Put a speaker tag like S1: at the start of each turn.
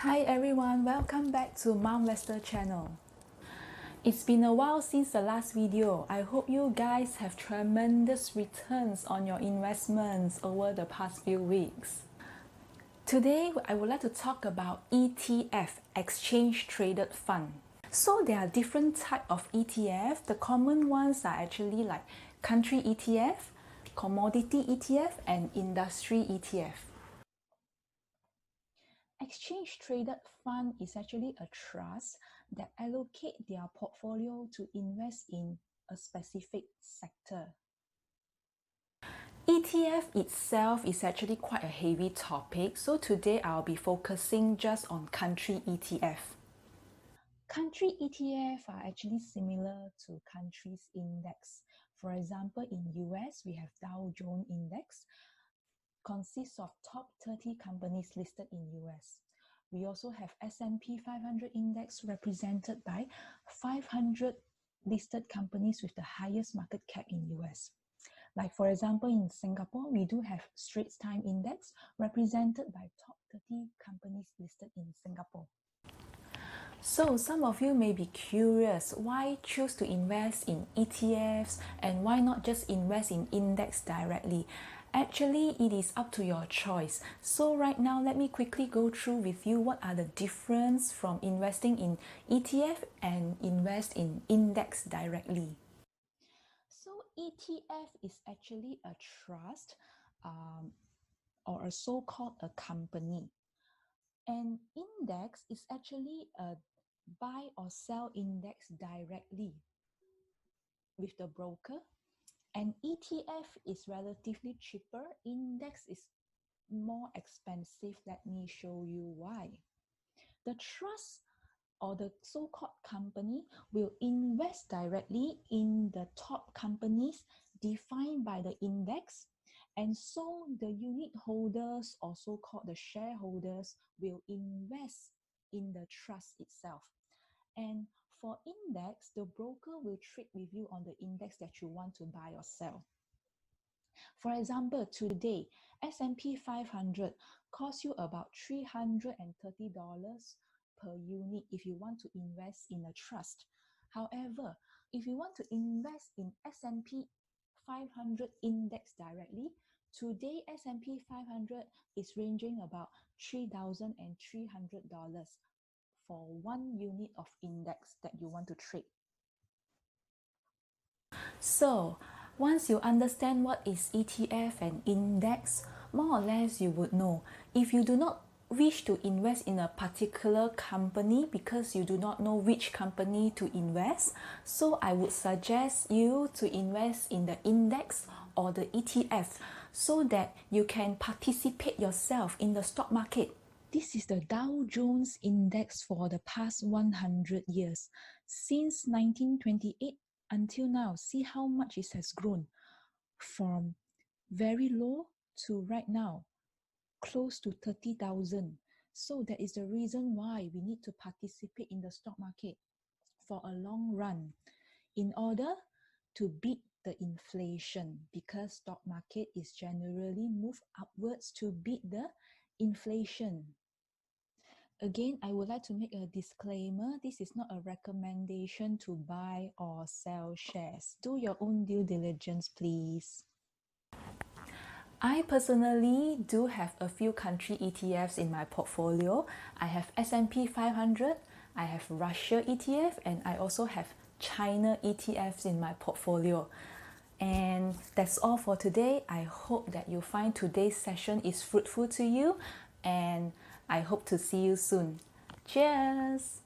S1: Hi everyone, welcome back to Mom Lester channel. It's been a while since the last video. I hope you guys have tremendous returns on your investments over the past few weeks. Today, I would like to talk about ETF, Exchange Traded Fund. So there are different types of ETF. The common ones are actually like country ETF, commodity ETF, and industry ETF. Exchange Traded Fund is actually a trust that allocate their portfolio to invest in a specific sector. ETF itself is actually quite a heavy topic, so today I'll be focusing just on country ETF. Country ETF are actually similar to countries index. For example, in US, we have Dow Jones Index, consists of top 30 companies listed in US. We also have S&P 500 index represented by 500 listed companies with the highest market cap in US. Like for example, in Singapore, we do have Straits Times Index represented by top 30 companies listed in Singapore. So some of you may be curious, why choose to invest in ETFs and why not just invest in index directly? Actually, it is up to your choice. So right now, let me quickly go through with you what are the difference from investing in ETF and invest in index directly. So ETF is actually a trust or a so-called a company. And index is actually a buy or sell index directly with the broker. And ETF is relatively cheaper. Index is more expensive. Let me show you why. The trust or the so-called company will invest directly in the top companies defined by the index, and so the unit holders or so-called the shareholders will invest in the trust itself. And for index, the broker will trade with you on the index that you want to buy or sell. For example, today, S&P 500 costs you about $330 per unit if you want to invest in a trust. However, if you want to invest in S&P 500 index directly, today S&P 500 is ranging about $3,300 for one unit of index that you want to trade. So, once you understand what is ETF and index, more or less you would know. If you do not wish to invest in a particular company because you do not know which company to invest, so I would suggest you to invest in the index or the ETF so that you can participate yourself in the stock market. This is the Dow Jones Index for the past 100 years. Since 1928 until now, see how much it has grown from very low to right now, close to 30,000. So that is the reason why we need to participate in the stock market for a long run in order to beat the inflation, because stock market is generally move upwards to beat the inflation. Again, I would like to make a disclaimer. This is not a recommendation to buy or sell shares. Do your own due diligence, please. I personally do have a few country ETFs in my portfolio. I have S&P 500, I have Russia ETF, and I also have China ETFs in my portfolio. And that's all for today. I hope that you find today's session is fruitful to you, and I hope to see you soon. Cheers!